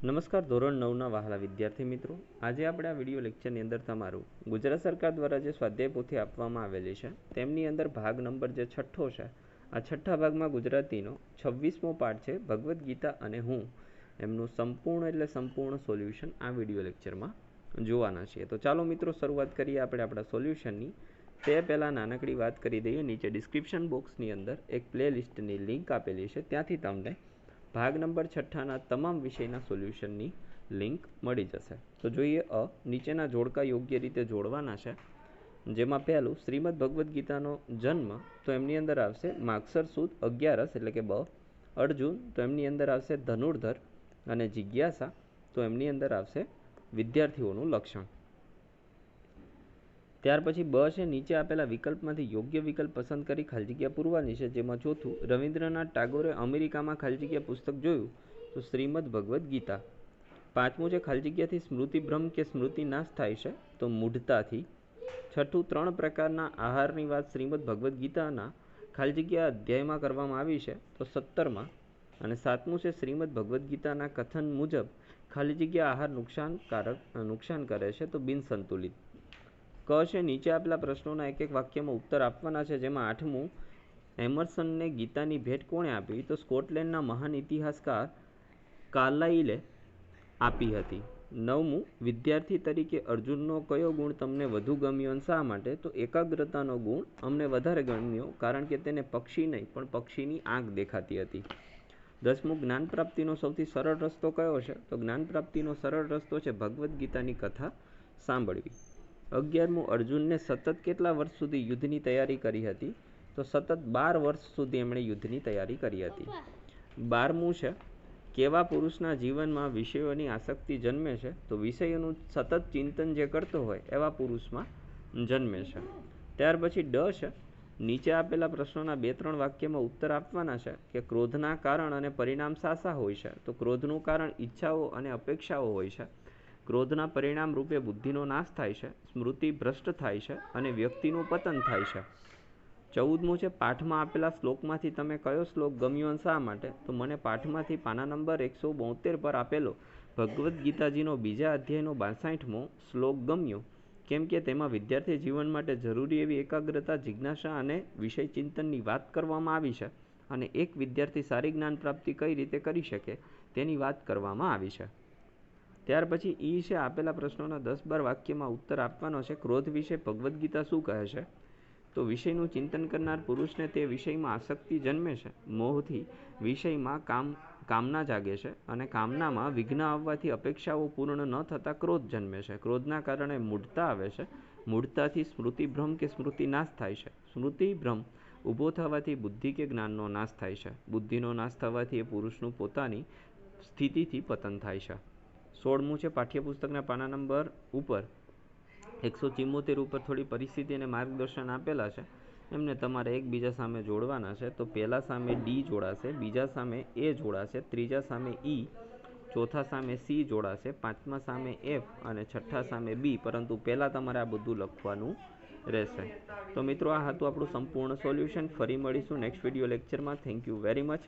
નમસ્કાર ધોરણ 9ના વહાલા વિદ્યાર્થી મિત્રો, આજે આપણે આ વિડીયો લેક્ચરની અંદર તમારું ગુજરાત સરકાર દ્વારા જે સ્વાધ્યાય પોથી આપવામાં આવેલી છે તેમની અંદર ભાગ નંબર જે છઠ્ઠો છે, આ છઠ્ઠા ભાગમાં ગુજરાતીનો 26મો પાઠ છે ભગવદ્ ગીતા અને હું, એમનું સંપૂર્ણ સોલ્યુશન આ વિડીયો લેક્ચરમાં જોવાના છીએ। તો ચાલો મિત્રો શરૂઆત કરીએ આપણે આપણા સોલ્યુશનની। તે પહેલાં નાનકડી વાત કરી દઈએ, નીચે ડિસ્ક્રિપ્શન બોક્સની અંદર એક પ્લેલિસ્ટની લિંક આપેલી છે, ત્યાંથી તમને ભાગ નંબર છઠ્ઠાના તમામ વિષયના સોલ્યુશનની લિંક મળી જશે। તો જોઈએ નીચેના જોડકા યોગ્ય રીતે જોડવાના છે, જેમાં પહેલું શ્રીમદ ભગવદ્ ગીતાનો જન્મ, તો એમની અંદર આવશે માગસર સુદ 11 એટલે કે બ। અર્જુન, તો એમની અંદર આવશે ધનુર્ધર, અને જિજ્ઞાસા, તો એમની અંદર આવશે વિદ્યાર્થીઓનું લક્ષણ। ત્યાર પછી બ છે, નીચે આપેલા વિકલ્પમાંથી યોગ્ય વિકલ્પ પસંદ કરી ખાલી જગ્યા પૂરવાની છે, જેમાં ચોથું રવિન્દ્રનાથ ટાગોરે અમેરિકામાં ખાલી જગ્યા પુસ્તક જોયું, તો શ્રીમદ ભગવદ્ ગીતા। પાંચમું છે, ખાલી જગ્યાથી સ્મૃતિભ્રમ કે સ્મૃતિ નાશ થાય છે, તો મૂઢતાથી। છઠ્ઠું, 3 પ્રકારના આહારની વાત શ્રીમદ ભગવદ્ ગીતાના ખાલી જગ્યા અધ્યાયમાં કરવામાં આવી છે, તો 17માં। અને સાતમું છે, શ્રીમદ ભગવદ્ ગીતાના કથન મુજબ ખાલી જગ્યા આહાર નુકસાન કરે છે, તો બિનસંતુલિત। ક છે, નીચે આપેલા પ્રશ્નોના એક વાક્યમાં ઉત્તર આપવાના છે, જેમાં 8મું એમર્સનને ગીતાની ભેટ કોણે આપી, તો સ્કોટલેન્ડના મહાન ઇતિહાસકાર કાર્લાઇલે આપી હતી। 9મું વિદ્યાર્થી તરીકે અર્જુનનો કયો ગુણ તમને વધુ ગમ્યો અને શા માટે, તો એકાગ્રતાનો ગુણ અમને વધારે ગમ્યો, કારણ કે તેને પક્ષી નહીં પણ પક્ષીની આંખ દેખાતી હતી। 10મું જ્ઞાન પ્રાપ્તિનો સૌથી સરળ રસ્તો કયો છે, તો જ્ઞાન પ્રાપ્તિનો સરળ રસ્તો છે ભગવદ્ ગીતાની કથા સાંભળવી। 11મું અર્જુનને સતત કેટલા વર્ષ સુધી યુદ્ધની તૈયારી કરી હતી, તો સતત 12 વર્ષ સુધી એમણે યુદ્ધની તૈયારી કરી હતી। 12મું છે, કેવા પુરુષના જીવનમાં વિષયોની આસક્તિ જન્મે છે, તો વિષયોનું સતત ચિંતન જે કરતો હોય એવા પુરુષમાં જન્મે છે। ત્યાર પછી ડ છે, નીચે આપેલા પ્રશ્નોના 2-3 વાક્યમાં ઉત્તર આપવાના છે કે ક્રોધના કારણ અને પરિણામ શા હોય છે, તો ક્રોધનું કારણ ઈચ્છાઓ અને અપેક્ષાઓ હોય છે, ક્રોધના પરિણામ રૂપે બુદ્ધિનો નાશ થાય છે, સ્મૃતિ ભ્રષ્ટ થાય છે અને વ્યક્તિનું પતન થાય છે। 14મું છે, પાઠમાં આપેલા શ્લોકમાંથી તમે કયો શ્લોક ગમ્યો અને શા માટે, તો મને પાઠમાંથી પાના નંબર 172 પર આપેલો ભગવદ્ ગીતાજીનો બીજા અધ્યાયનો 62મો શ્લોક ગમ્યો, કેમ કે તેમાં વિદ્યાર્થી જીવન માટે જરૂરી એવી એકાગ્રતા, જિજ્ઞાસા અને વિષય ચિંતનની વાત કરવામાં આવી છે, અને એક વિદ્યાર્થી સારી જ્ઞાન પ્રાપ્તિ કઈ રીતે કરી શકે તેની વાત કરવામાં આવી છે। ત્યાર પછી ઈ છે, આપેલા પ્રશ્નોના 10-12 વાક્યમાં ઉત્તર આપવાનો છે, ક્રોધ વિશે ભગવદ્ ગીતા શું કહે છે, તો વિષયનું ચિંતન કરનાર પુરુષને તે વિષયમાં આસક્તિ જન્મે છે, મોહથી વિષયમાં કામના જાગે છે, અને કામનામાં વિઘ્ન આવવાથી અપેક્ષાઓ પૂર્ણ ન થતાં ક્રોધ જન્મે છે, ક્રોધના કારણે મૂઢતા આવે છે, મૂઢતાથી સ્મૃતિભ્રમ કે સ્મૃતિ નાશ થાય છે, સ્મૃતિભ્રમ ઊભો થવાથી બુદ્ધિ કે જ્ઞાનનો નાશ થાય છે, બુદ્ધિનો નાશ થવાથી એ પુરુષનું પોતાની સ્થિતિથી પતન થાય છે। 16મું છે, પાઠ્યપુસ્તકના પાના નંબર ઉપર 174 ઉપર થોડી પરિસ્થિતિ અને માર્ગદર્શન આપેલા છે, એમને તમારે એકબીજા સામે જોડવાના છે। તો પહેલા સામે ડી જોડાશે, બીજા સામે એ જોડાશે, ત્રીજા સામે ઈ, ચોથા સામે સી જોડાશે, પાંચમા સામે એફ અને છઠ્ઠા સામે બી, પરંતુ પહેલાં તમારે આ બધું લખવાનું રહેશે। તો મિત્રો, આ હતું આપણું સંપૂર્ણ સોલ્યુશન। ફરી મળીશું નેક્સ્ટ વિડીયો લેક્ચરમાં। Thank you very much.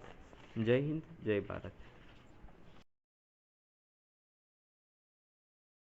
જય હિન્દ, જય ભારત।